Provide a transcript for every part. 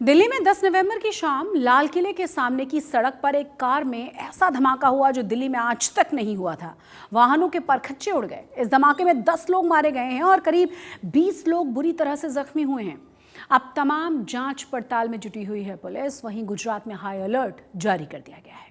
दिल्ली में 10 नवंबर की शाम लाल किले के सामने की सड़क पर एक कार में ऐसा धमाका हुआ जो दिल्ली में आज तक नहीं हुआ था। वाहनों के परखच्चे उड़ गए। इस धमाके में 10 लोग मारे गए हैं और करीब 20 लोग बुरी तरह से जख्मी हुए हैं। अब तमाम जांच पड़ताल में जुटी हुई है पुलिस। वहीं गुजरात में हाई अलर्ट जारी कर दिया गया है।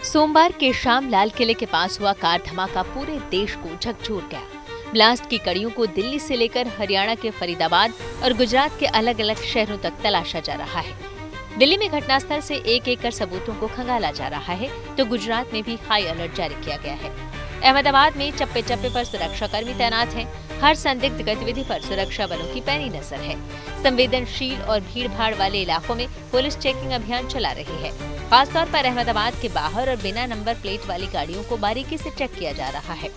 सोमवार की शाम लाल किले के पास हुआ कार धमाका पूरे देश को झकझोर गया। ब्लास्ट की कड़ियों को दिल्ली से लेकर हरियाणा के फरीदाबाद और गुजरात के अलग अलग शहरों तक तलाशा जा रहा है। दिल्ली में घटनास्थल से एक एक कर सबूतों को खंगाला जा रहा है, तो गुजरात में भी हाई अलर्ट जारी किया गया है। अहमदाबाद में चप्पे चप्पे पर सुरक्षाकर्मी तैनात हैं। हर संदिग्ध गतिविधि पर सुरक्षा बलों की पैनी नजर है। संवेदनशील और भीड़-भाड़ वाले इलाकों में पुलिस चेकिंग अभियान चला रही है। खासतौर पर अहमदाबाद के बाहर और बिना नंबर प्लेट वाली गाड़ियों को बारीकी से चेक किया जा रहा है।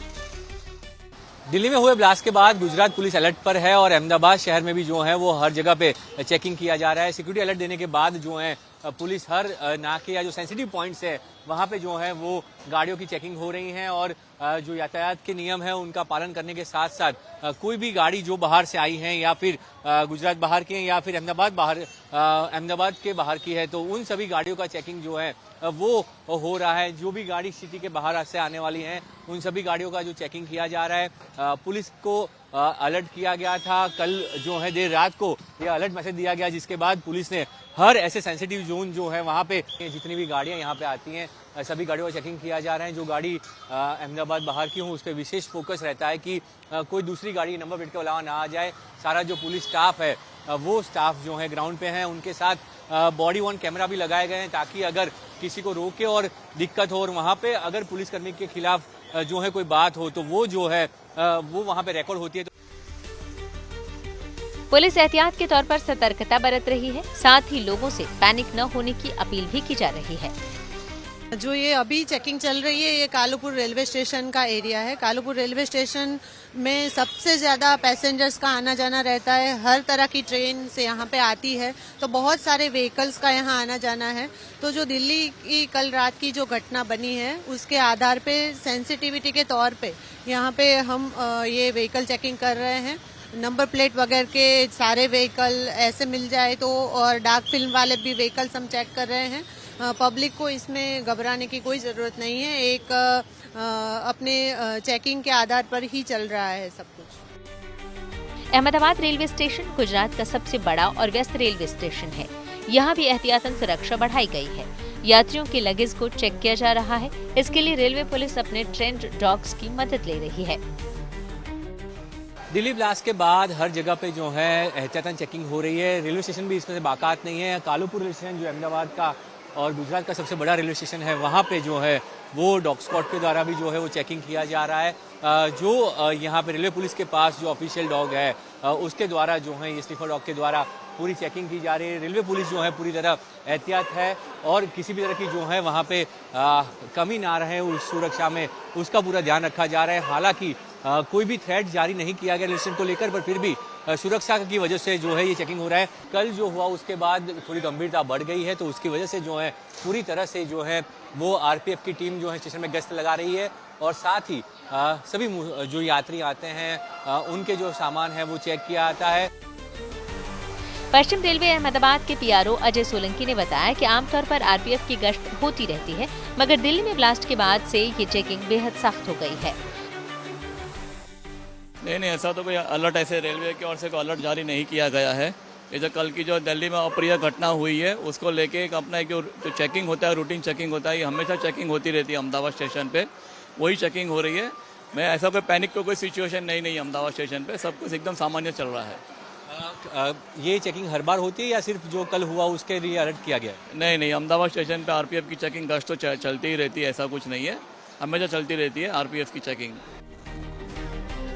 दिल्ली में हुए ब्लास्ट के बाद गुजरात पुलिस अलर्ट पर है और अहमदाबाद शहर में भी जो है वो हर जगह पे चेकिंग किया जा रहा है। सिक्योरिटी अलर्ट देने के बाद जो है पुलिस हर नाके या जो सेंसिटिव पॉइंट्स है वहां पे जो है वो गाड़ियों की चेकिंग हो रही है और जो यातायात के नियम है उनका पालन करने के साथ साथ कोई भी गाड़ी जो बाहर से आई है या फिर गुजरात बाहर की है या फिर अहमदाबाद के बाहर की है तो उन सभी गाड़ियों का चेकिंग जो है वो हो रहा है। जो भी गाड़ी सिटी के बाहर से आने वाली हैं उन सभी गाड़ियों का जो चेकिंग किया जा रहा है। पुलिस को अलर्ट किया गया था। कल जो है देर रात को ये अलर्ट मैसेज दिया गया जिसके बाद पुलिस ने हर ऐसे सेंसिटिव जोन जो है वहां पे जितनी भी गाड़ियां यहाँ पे आती हैं सभी गाड़ियों का चेकिंग किया जा रहा है। जो गाड़ी अहमदाबाद बाहर की हो उस पर विशेष फोकस रहता है कि कोई दूसरी गाड़ी नंबर प्लेट के अलावा ना आ जाए। सारा जो पुलिस स्टाफ है वो स्टाफ जो है ग्राउंड पे है। उनके साथ बॉडी ऑन कैमरा भी लगाए गए हैं ताकि अगर किसी को रोके और दिक्कत हो और वहां पे अगर पुलिसकर्मी के खिलाफ जो है कोई बात हो तो वो जो है वो वहां पे रिकॉर्ड होती है। पुलिस एहतियात के तौर पर सतर्कता बरत रही है। साथ ही लोगों से पैनिक न होने की अपील भी की जा रही है। जो ये अभी चेकिंग चल रही है ये कालूपुर रेलवे स्टेशन का एरिया है। कालूपुर रेलवे स्टेशन में सबसे ज्यादा पैसेंजर्स का आना जाना रहता है। हर तरह की ट्रेन से यहाँ पे आती है तो बहुत सारे व्हीकल्स का यहाँ आना जाना है। तो जो दिल्ली की कल रात की जो घटना बनी है उसके आधार पे सेंसिटिविटी के तौर पे यहाँ पे हम ये व्हीकल चेकिंग कर रहे हैं। नंबर प्लेट वगैरह के सारे व्हीकल ऐसे मिल जाए तो और डार्क फिल्म वाले भी व्हीकल्स हम चेक कर रहे हैं। पब्लिक को इसमें घबराने की कोई जरूरत नहीं है। एक अपने चेकिंग के आधार पर ही चल रहा है सब कुछ। अहमदाबाद रेलवे स्टेशन गुजरात का सबसे बड़ा और व्यस्त रेलवे स्टेशन है। यहाँ भी एहतियातन सुरक्षा बढ़ाई गई है। यात्रियों के लगेज को चेक किया जा रहा है। इसके लिए रेलवे पुलिस अपने ट्रेंड डॉग्स की मदद ले रही है। दिल्ली ब्लास्ट के बाद हर जगह पे जो है एहतियातन चेकिंग हो रही है। रेलवे स्टेशन भी इसमें से बाकात नहीं है। कालूपुर रेलवे स्टेशन जो अहमदाबाद का और गुजरात का सबसे बड़ा रेलवे स्टेशन है वहाँ पे जो है वो डॉग स्क्वाड के द्वारा भी जो है वो चेकिंग किया जा रहा है। जो यहाँ पे रेलवे पुलिस के पास जो ऑफिशियल डॉग है उसके द्वारा जो है ये स्निफर डॉग के द्वारा पूरी चेकिंग की जा रही है। रेलवे पुलिस जो है पूरी तरह एहतियात है और किसी भी तरह की जो है वहाँ पे कमी ना रहे उस सुरक्षा में उसका पूरा ध्यान रखा जा रहा है। हालांकि कोई भी थ्रेट जारी नहीं किया गया रेलवे स्टेशन को लेकर, पर फिर भी सुरक्षा की वजह से जो है ये चेकिंग हो रहा है। कल जो हुआ उसके बाद थोड़ी गंभीरता बढ़ गई है तो उसकी वजह से जो है पूरी तरह से जो है वो आरपीएफ की टीम जो है स्टेशन में गश्त लगा रही है और साथ ही सभी जो यात्री आते हैं उनके जो सामान है वो चेक किया जाता है। पश्चिम रेलवे अहमदाबाद के पीआरओ अजय सोलंकी ने बताया कि आमतौर पर आरपीएफ की गश्त होती रहती है, मगर दिल्ली में ब्लास्ट के बाद से ये चेकिंग बेहद सख्त हो गई है। नहीं, ऐसा तो कोई अलर्ट ऐसे रेलवे की ओर से कोई अलर्ट जारी नहीं किया गया है। ये जो कल की जो दिल्ली में अप्रिय घटना हुई है उसको लेके एक अपना एक जो चेकिंग होता है, रूटीन चेकिंग होता है, ये हमेशा चेकिंग होती रहती है अहमदाबाद स्टेशन पे, वही चेकिंग हो रही है। मैं ऐसा कोई पैनिक कोई सिचुएशन नहीं अहमदाबाद स्टेशन पे, सब कुछ एकदम सामान्य चल रहा है। ये चेकिंग हर बार होती है या सिर्फ जो कल हुआ उसके लिए अलर्ट किया गया है? नहीं, अहमदाबाद स्टेशन पे आरपीएफ की चेकिंग गश्त तो चलती ही रहती है, ऐसा कुछ नहीं है, हमेशा चलती रहती है आरपीएफ की चेकिंग।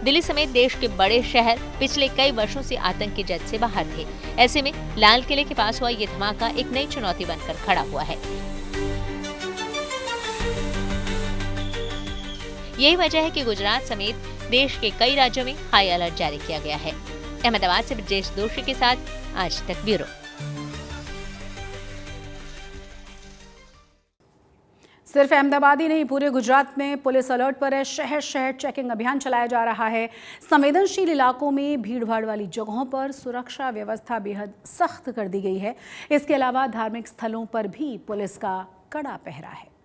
दिल्ली समेत देश के बड़े शहर पिछले कई वर्षों से आतंक की जद से बाहर थे। ऐसे में लाल किले के पास हुआ ये धमाका एक नई चुनौती बनकर खड़ा हुआ है। यही वजह है कि गुजरात समेत देश के कई राज्यों में हाई अलर्ट जारी किया गया है। अहमदाबाद से ब्रजेश दोषी के साथ आज तक ब्यूरो। सिर्फ अहमदाबाद ही नहीं, पूरे गुजरात में पुलिस अलर्ट पर है। शहर शहर चेकिंग अभियान चलाया जा रहा है। संवेदनशील इलाकों में भीड़भाड़ वाली जगहों पर सुरक्षा व्यवस्था बेहद सख्त कर दी गई है। इसके अलावा धार्मिक स्थलों पर भी पुलिस का कड़ा पहरा है।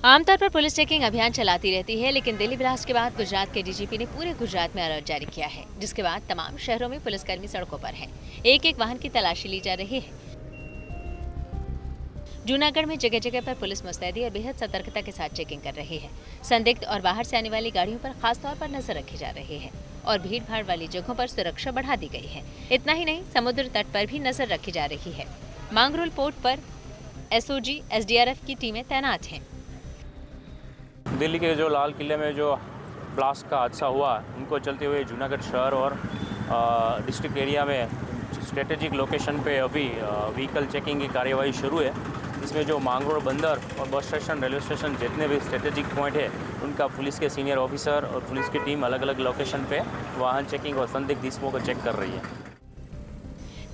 आमतौर पर पुलिस चेकिंग अभियान चलाती रहती है, लेकिन दिल्ली ब्लास्ट के बाद गुजरात के डीजीपी ने पूरे गुजरात में अलर्ट जारी किया है, जिसके बाद तमाम शहरों में पुलिसकर्मी सड़कों पर हैं। एक एक वाहन की तलाशी ली जा रही है। जूनागढ़ में जगह जगह पर पुलिस मुस्तैदी और बेहद सतर्कता के साथ चेकिंग कर रही है। संदिग्ध और बाहर से आने वाली गाड़ियों पर खास तौर पर नजर रखी जा रही है और भीड़ भाड़ वाली जगहों पर सुरक्षा बढ़ा दी गई है। इतना ही नहीं, समुद्र तट पर भी नजर रखी जा रही है। मांगरोल पोर्ट पर एसओजी, एसडीआरएफ की टीमें तैनात हैं। दिल्ली के जो लाल किले में जो ब्लास्ट का हादसा हुआ, उनको चलते हुए जूनागढ़ शहर और डिस्ट्रिक्ट एरिया में स्ट्रेटेजिक लोकेशन पे अभी व्हीकल चेकिंग की कार्यवाही शुरू है। इसमें जो मांगरोल बंदर और बस स्टेशन, रेलवे स्टेशन जितने भी स्ट्रेटेजिक पॉइंट है, उनका पुलिस के सीनियर ऑफिसर और पुलिस की टीम अलग अलग लोकेशन पे वाहन चेकिंग और संदिग्ध इसमों को चेक कर रही है।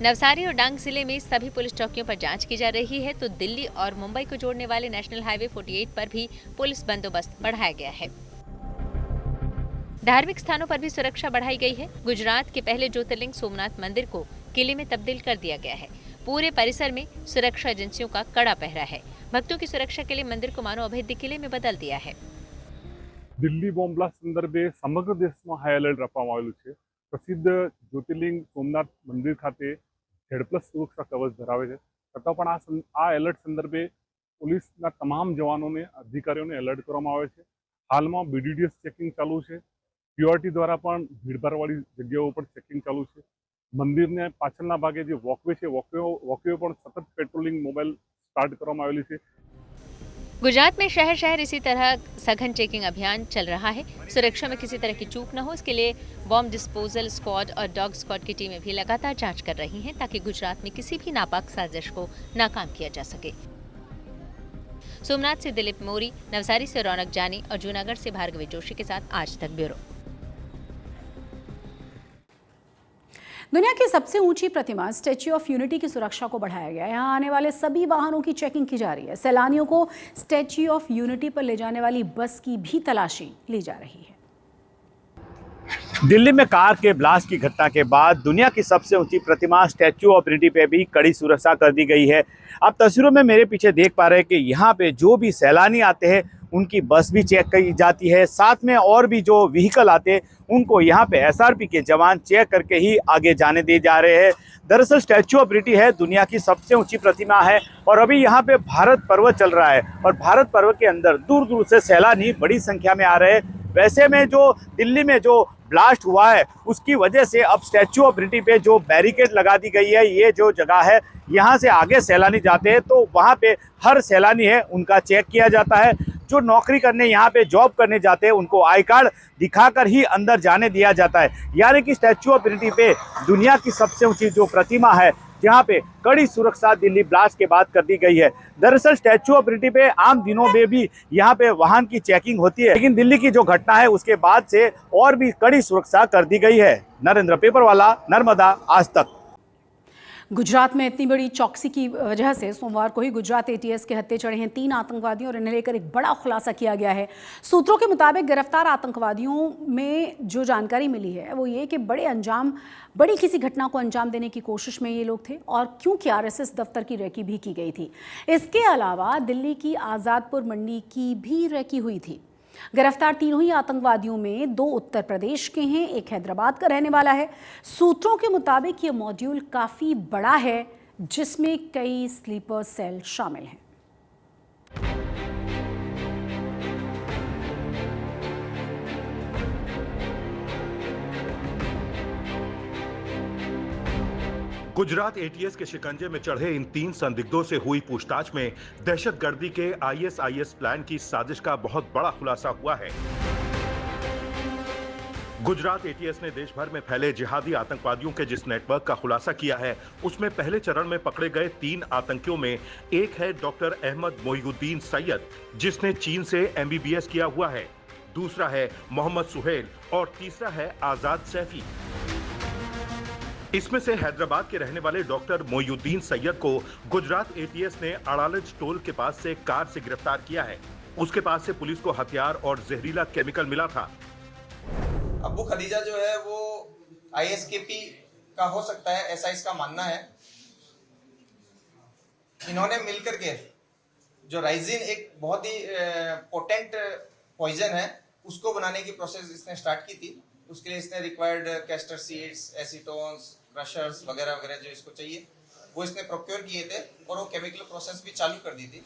नवसारी और डांग जिले में सभी पुलिस चौकियों पर जांच की जा रही है, तो दिल्ली और मुंबई को जोड़ने वाले नेशनल हाईवे 48 पर भी पुलिस बंदोबस्त बढ़ाया गया है। धार्मिक स्थानों पर भी सुरक्षा बढ़ाई गई है। गुजरात के पहले ज्योतिर्लिंग सोमनाथ मंदिर को किले में तब्दील कर दिया गया है। पूरे परिसर में सुरक्षा एजेंसियों का कड़ा पहरा है। भक्तों की सुरक्षा के लिए मंदिर को मानो अभेद्य किले में बदल दिया है। दिल्ली बॉम्ब ब्लास्ट संदर्भे समग्र देशમાં હાઈ એલર્ટ આપવામાં આવેલું છે। પ્રસિદ્ધ જ્યોતિર્લિંગ સોમનાથ મંદિર ખાતે Z+ સુરક્ષા કવચ ધરાવે છે, છતાં પણ આ એલર્ટ સંદર્ભે પોલીસના તમામ જવાનોને, અધિકારીઓને એલર્ટ કરવામાં આવે છે। હાલમાં BDDS ચેકિંગ ચાલુ છે। PRT દ્વારા પણ ભીડભાડવાળી જગ્યાઓ પર ચેકિંગ ચાલુ છે। મંદિરને પાછળના ભાગે જે વોકવે છે, વોકવે પણ સતત પેટ્રોલિંગ મોબાઈલ સ્ટાર્ટ કરવામાં આવેલી છે। गुजरात में शहर शहर इसी तरह सघन चेकिंग अभियान चल रहा है। सुरक्षा में किसी तरह की चूक न हो, इसके लिए बॉम्ब डिस्पोजल स्क्वाड और डॉग स्क्वाड की टीमें भी लगातार जांच कर रही हैं, ताकि गुजरात में किसी भी नापाक साजिश को नाकाम किया जा सके। सोमनाथ से दिलीप मोरी, नवसारी से रौनक जानी और जूनागढ़ से भार्गवी जोशी के साथ आज तक ब्यूरो। दुनिया की सबसे ऊंची प्रतिमा स्टैच्यू ऑफ यूनिटी की सुरक्षा को बढ़ाया गया है। यहाँ आने वाले सभी वाहनों की चेकिंग की जा रही है। सैलानियों को स्टैच्यू ऑफ यूनिटी पर ले जाने वाली बस की भी तलाशी ली जा रही है। दिल्ली में कार के ब्लास्ट की घटना के बाद दुनिया की सबसे ऊंची प्रतिमा स्टैच्यू ऑफ यूनिटी पे भी कड़ी सुरक्षा कर दी गई है। आप तस्वीरों में मेरे पीछे देख पा रहे हैं कि यहाँ पे जो भी सैलानी आते हैं उनकी बस भी चेक की जाती है। साथ में और भी जो व्हीकल आते हैं उनको यहाँ पे SRP के जवान चेक करके ही आगे जाने दिए जा रहे हैं। दरअसल स्टैच्यू ऑफ यूनिटी है दुनिया की सबसे ऊंची प्रतिमा है और अभी यहाँ पे भारत पर्व चल रहा है और भारत पर्व के अंदर दूर दूर से सैलानी बड़ी संख्या में आ रहे हैं। वैसे में जो दिल्ली में जो ब्लास्ट हुआ है उसकी वजह से अब स्टैच्यू ऑफ यूनिटी पे जो बैरिकेड लगा दी गई है, ये जो जगह है यहाँ से आगे सैलानी जाते हैं तो वहाँ पे हर सैलानी है उनका चेक किया जाता है। जो नौकरी करने यहाँ पे जॉब करने जाते हैं उनको आई कार्ड दिखाकर ही अंदर जाने दिया जाता है। यानी कि स्टैच्यू ऑफ यूनिटी पे दुनिया की सबसे ऊंची जो प्रतिमा है, जहाँ पे कड़ी सुरक्षा दिल्ली ब्लास्ट के बाद कर दी गई है। दरअसल स्टैच्यू ऑफ यूनिटी पे आम दिनों में भी यहाँ पे वाहन की चेकिंग होती है, लेकिन दिल्ली की जो घटना है उसके बाद से और भी कड़ी सुरक्षा कर दी गई है। नरेंद्र पेपरवाला, नर्मदा, आज तक। गुजरात में इतनी बड़ी चौकसी की वजह से सोमवार को ही गुजरात ATS के हत्थे चढ़े हैं 3 आतंकवादियों और इन्हें लेकर एक बड़ा खुलासा किया गया है। सूत्रों के मुताबिक गिरफ्तार आतंकवादियों में जो जानकारी मिली है वो ये कि बड़ी किसी घटना को अंजाम देने की कोशिश में ये लोग थे और क्योंकि RSS दफ्तर की रेकी भी की गई थी। इसके अलावा दिल्ली की आज़ादपुर मंडी की भी रेकी हुई थी। गिरफ्तार तीनों ही आतंकवादियों में 2 उत्तर प्रदेश के हैं, एक हैदराबाद का रहने वाला है। सूत्रों के मुताबिक ये मॉड्यूल काफ़ी बड़ा है जिसमें कई स्लीपर सेल शामिल हैं। गुजरात ATS के शिकंजे में चढ़े इन 3 संदिग्धों से हुई पूछताछ में दहशतगर्दी के ISIS प्लान की साजिश का बहुत बड़ा खुलासा हुआ है। गुजरात एटीएस ने देश भर में फैले जिहादी आतंकवादियों के जिस नेटवर्क का खुलासा किया है, उसमें पहले चरण में पकड़े गए 3 आतंकियों में एक है डॉक्टर अहमद मोइनुद्दीन सैयद, जिसने चीन से MBBS किया हुआ है, दूसरा है मोहम्मद सुहेल और तीसरा है आजाद सैफी। इसमें से हैदराबाद के रहने वाले डॉक्टर मोइनुद्दीन सैयद को गुजरात एटीएस ने अड़ालज टोल के पास से कार से गिरफ्तार किया है। उसके पास से पुलिस को हथियार और जहरीला केमिकल मिला था। अबू खदीजा जो है वो ISKP का हो सकता है, ऐसा इसका मानना है। इन्होंने मिलकर के जो राइजिन एक बहुत ही पोटेंट पॉइजन है, उसको बनाने की प्रोसेस इसने स्टार्ट की थी। उसके लिए इसने रिक्वायर्ड कैस्टर सीड्स, एसीटोन्स, क्रशर्स वगैरह वगैरह जो इसको चाहिए वो इसने प्रोक्योर किए थे और वो केमिकल प्रोसेस भी चालू कर दी थी।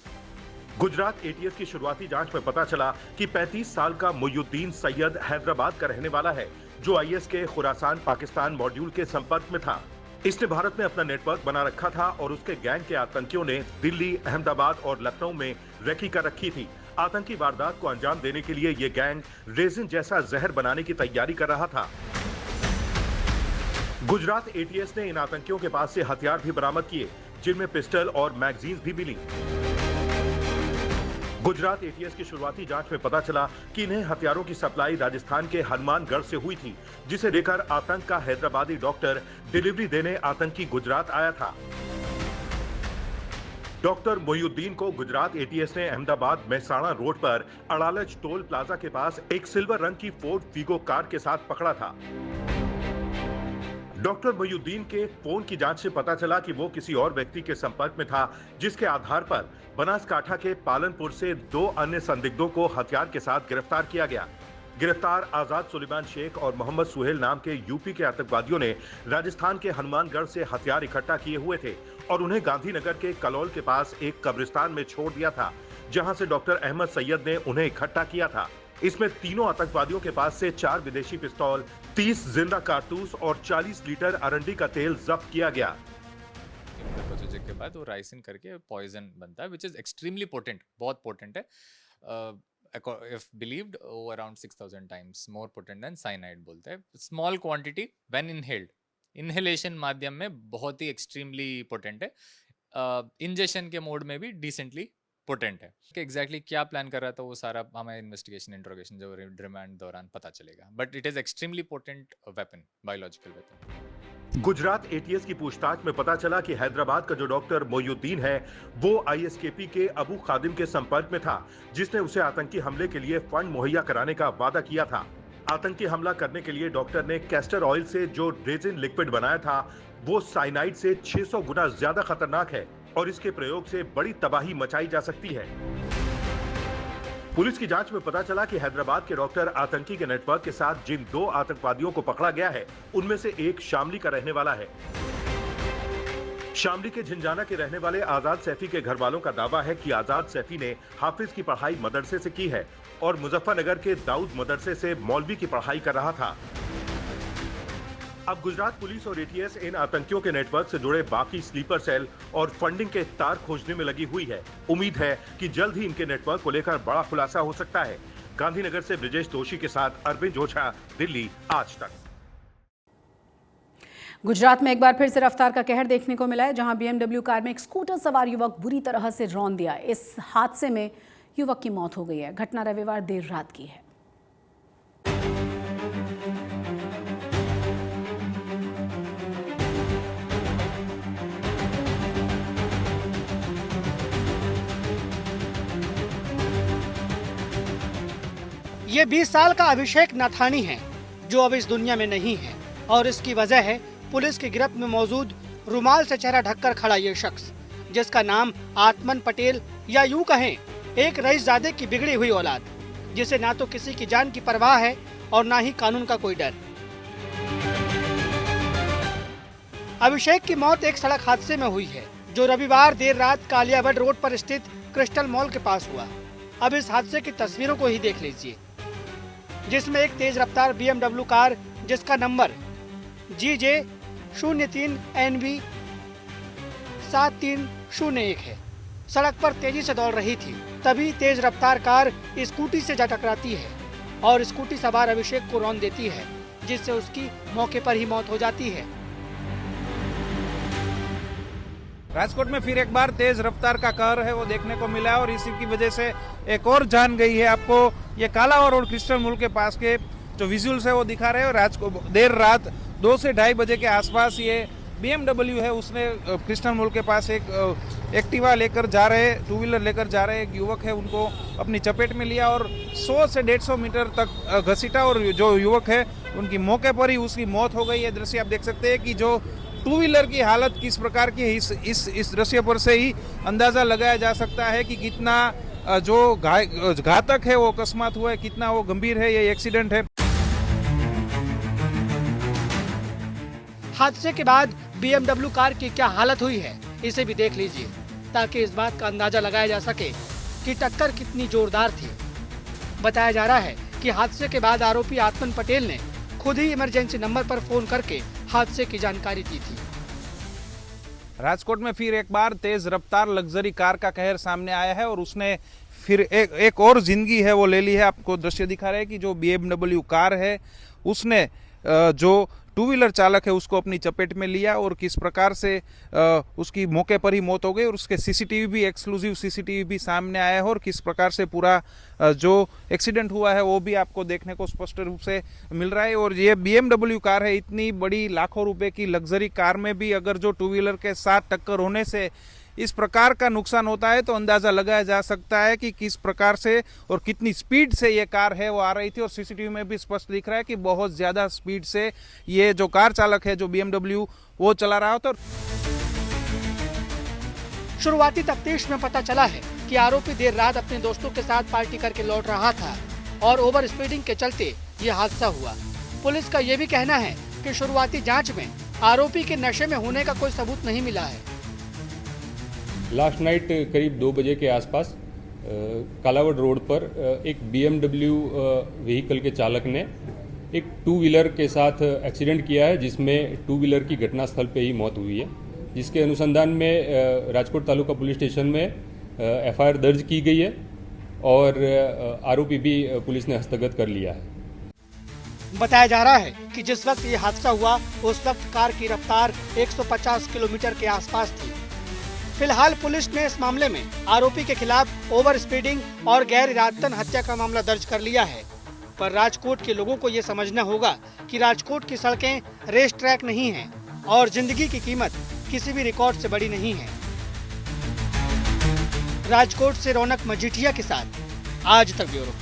गुजरात एटीएस की शुरुआती जांच में पता चला कि 35 साल का मोइनुद्दीन सैयद हैदराबाद का रहने वाला है, जो IS के खुरासान पाकिस्तान मॉड्यूल के संपर्क में था। इसने भारत में अपना नेटवर्क बना रखा था और उसके गैंग के आतंकियों ने दिल्ली, अहमदाबाद और लखनऊ में रेकी कर रखी थी। आतंकी वारदात को अंजाम देने के लिए ये गैंग रेजिन जैसा जहर बनाने की तैयारी कर रहा था। गुजरात एटीएस ने इन आतंकियों के पास से हथियार भी बरामद किए, जिनमें पिस्टल और मैगजीन्स भी मिली। गुजरात एटीएस की शुरुआती जांच में पता चला कि इन्हें हथियारों की सप्लाई राजस्थान के हनुमानगढ़ से हुई थी, जिसे लेकर आतंक का हैदराबादी डॉक्टर डिलीवरी देने आतंकी गुजरात आया था। डॉक्टर मोइनुद्दीन को गुजरात एटीएस ने अहमदाबाद मेहसाणा रोड पर अड़ालज टोल प्लाजा के पास एक सिल्वर रंग की फोर्ड फीगो कार के साथ पकड़ा था। डॉक्टर मोइनुद्दीन के फोन की जांच से पता चला कि वो किसी और व्यक्ति के संपर्क में था, जिसके आधार पर बनासकाठा के पालनपुर से 2 अन्य संदिग्धों को हथियार के साथ गिरफ्तार किया गया। गिरफ्तार आजाद सुलेमान शेख और मोहम्मद सुहेल नाम के यूपी के आतंकवादियों ने राजस्थान के हनुमानगढ़ से हथियार इकट्ठा किए हुए थे और उन्हें गांधीनगर के कलौल के पास एक कब्रिस्तान में छोड़ दिया था, जहां से डॉक्टर अहमद सैयद ने उन्हें इकट्ठा किया था। इसमें तीनों आतंकवादियों के पास से 4 विदेशी पिस्तौल, 30 जिंदा कारतूस और 40 लीटर अरंडी का तेल जब्त किया गया। प्रोजेक्ट के बाद वो राइसिन करके पॉइजन बनता है, विच इज एक्सट्रीमली पोटेंट, बहुत पोटेंट है। इफ बिलीव्ड वो around 6000 times more potent then cyanide बोलते हैं। Small quantity when inhaled, inhalation माध्यम में बहुत ही एक्सट्रीमली पोटेंट है। इंजेक्शन के मोड में भी डिसेंटली पोटेंट है। कि एग्जैक्टली क्या प्लान कर रहा था वो सारा हमें इन्वेस्टिगेशन इंट्रोगेशन जो रिमांड दौरान पता चलेगा, but it is extremely potent weapon, biological weapon. Gujarat ATS की पूछताछ में पता चला कि हैदराबाद का जो डॉक्टर मोइनुद्दीन है, वो ISKP के अबू खादिम के संपर्क में था, जिसने उसे आतंकी हमले के लिए फंड मुहैया कराने का वादा किया था। आतंकी हमला करने के लिए डॉक्टर ने कैस्टर ऑयल से जो रेजिन लिक्विड बनाया था, वो साइनाइड से 600 गुना ज्यादा खतरनाक है और इसके प्रयोग से बड़ी तबाही मचाई जा सकती है। पुलिस की जांच में पता चला कि हैदराबाद के डॉक्टर आतंकी के नेटवर्क के साथ जिन 2 आतंकवादियों को पकड़ा गया है, उनमें से एक शामली का रहने वाला है। शामली के झिंझाना के रहने वाले आजाद सैफी के घर वालों का दावा है कि आजाद सैफी ने हाफिज की पढ़ाई मदरसे से की है और मुजफ्फरनगर के दाऊद मदरसे से मौलवी की पढ़ाई कर रहा था। अब गुजरात पुलिस और एटीएस इन आतंकियों के नेटवर्क से जुड़े बाकी स्लीपर सेल और फंडिंग के तार खोजने में लगी हुई है। उम्मीद है कि जल्द ही इनके नेटवर्क को लेकर बड़ा खुलासा हो सकता है। गांधीनगर से ब्रिजेश दोषी के साथ अरविंद ओझा, दिल्ली आज तक। गुजरात में एक बार फिर से रफ्तार का कहर देखने को मिला है, जहां BMW कार में एक स्कूटर सवार युवक बुरी तरह से रौंद दिया। इस हादसे में युवक की मौत हो गई है। घटना रविवार देर रात की है। ये 20 साल का अभिषेक नाथानी है, जो अब इस दुनिया में नहीं है, और इसकी वजह है पुलिस की गिरफ्त में मौजूद रुमाल से चेहरा ढककर खड़ा ये शख्स, जिसका नाम आत्मन पटेल या यूं कहें एक रईसजादे की बिगड़ी हुई औलाद, जिसे ना तो किसी की जान की परवाह है और ना ही कानून का कोई डर। अभिषेक की मौत एक सड़क हादसे में हुई है, जो रविवार देर रात कालियाबड रोड पर स्थित क्रिस्टल मॉल के पास हुआ। अब इस हादसे की तस्वीरों को ही देख लीजिए, जिसमें एक तेज रफ्तार BMW कार जिसका नंबर GJ 03NV 7301 है, सड़क पर तेजी से दौड़ रही थी। तभी तेज रफ्तार कार स्कूटी से जा टकराती है और स्कूटी सवार अभिषेक को रौंद देती है। जिससे उसकी मौके पर ही मौत हो जाती है। राजकोट में फिर एक बार तेज रफ्तार का कहर है वो देखने को मिला और इसी की वजह से एक और जान गई है। आपको ये कालावा रोड क्रिस्टल मॉल के पास के जो विजुअल्स है वो दिखा रहे हैं। राजकोट देर रात 2 से 2:30 बजे के आसपास ये BMW है उसने क्रिस्टल मॉल के पास एक एक्टिवा लेकर जा रहे, 2 व्हीलर लेकर जा रहे एक युवक है, उनको अपनी चपेट में लिया और 100 से 150 मीटर तक घसीटा और जो युवक है उनकी मौके पर ही उसकी मौत हो गई है। दृश्य आप देख सकते हैं कि जो 2 व्हीलर की हालत किस प्रकार की है, इस दृश्य पर से ही अंदाजा लगाया जा सकता है कि कितना जो घातक है वो अकस्मात हुआ है, कितना वो गंभीर है ये एक्सीडेंट है। हादसे के बाद BMW कार की क्या हालत हुई है इसे भी देख लीजिए, ताकि इस बात का अंदाजा लगाया जा सके कि टक्कर कितनी जोरदार थी। बताया जा रहा है कि हादसे के बाद आरोपी आत्मन पटेल ने खुद ही इमरजेंसी नंबर पर फोन करके हादसे की जानकारी दी थी। राजकोट में फिर एक बार तेज रफ्तार लग्जरी कार का कहर सामने आया है और उसने फिर एक और जिंदगी है वो ले ली है। आपको दृश्य दिखा रहे हैं कि जो BMW कार है उसने जो 2 व्हीलर चालक है उसको अपनी चपेट में लिया और किस प्रकार से उसकी मौके पर ही मौत हो गई और उसके CCTV भी, एक्सक्लूसिव CCTV भी सामने आया है और किस प्रकार से पूरा जो एक्सीडेंट हुआ है वो भी आपको देखने को स्पष्ट रूप से मिल रहा है। और ये BMW कार है, इतनी बड़ी लाखों रुपए की लग्जरी कार में भी अगर जो 2 व्हीलर के साथ टक्कर होने से इस प्रकार का नुकसान होता है तो अंदाजा लगाया जा सकता है कि किस प्रकार से और कितनी स्पीड से ये कार है वो आ रही थी। और CCTV में भी स्पष्ट दिख रहा है कि बहुत ज्यादा स्पीड से ये जो कार चालक है जो BMW वो चला रहा था। शुरुआती तफ्तीश में पता चला है कि आरोपी देर रात अपने दोस्तों के साथ पार्टी करके लौट रहा था और ओवर स्पीडिंग के चलते ये हादसा हुआ। पुलिस का ये भी कहना है कि शुरुआती जाँच में आरोपी के नशे में होने का कोई सबूत नहीं मिला है। लास्ट नाइट करीब 2 बजे के आसपास कालावड़ रोड पर एक BMW व्हीकल के चालक ने एक 2 व्हीलर के साथ एक्सीडेंट किया है जिसमें 2 व्हीलर की घटनास्थल पे ही मौत हुई है, जिसके अनुसंधान में राजकोट तालुका पुलिस स्टेशन में FIR दर्ज की गई है और आरोपी भी पुलिस ने हस्तगत कर लिया है। बताया जा रहा है कि जिस वक्त ये हादसा हुआ उस वक्त कार की रफ्तार 150 किलोमीटर के आसपास थी। फिलहाल पुलिस ने इस मामले में आरोपी के खिलाफ ओवर स्पीडिंग और गैर इरादतन हत्या का मामला दर्ज कर लिया है। पर राजकोट के लोगों को ये समझना होगा कि राजकोट की सड़कें रेस ट्रैक नहीं हैं और जिंदगी की कीमत किसी भी रिकॉर्ड से बड़ी नहीं है। राजकोट से रौनक मजीठिया के साथ आज तक ब्यूरो।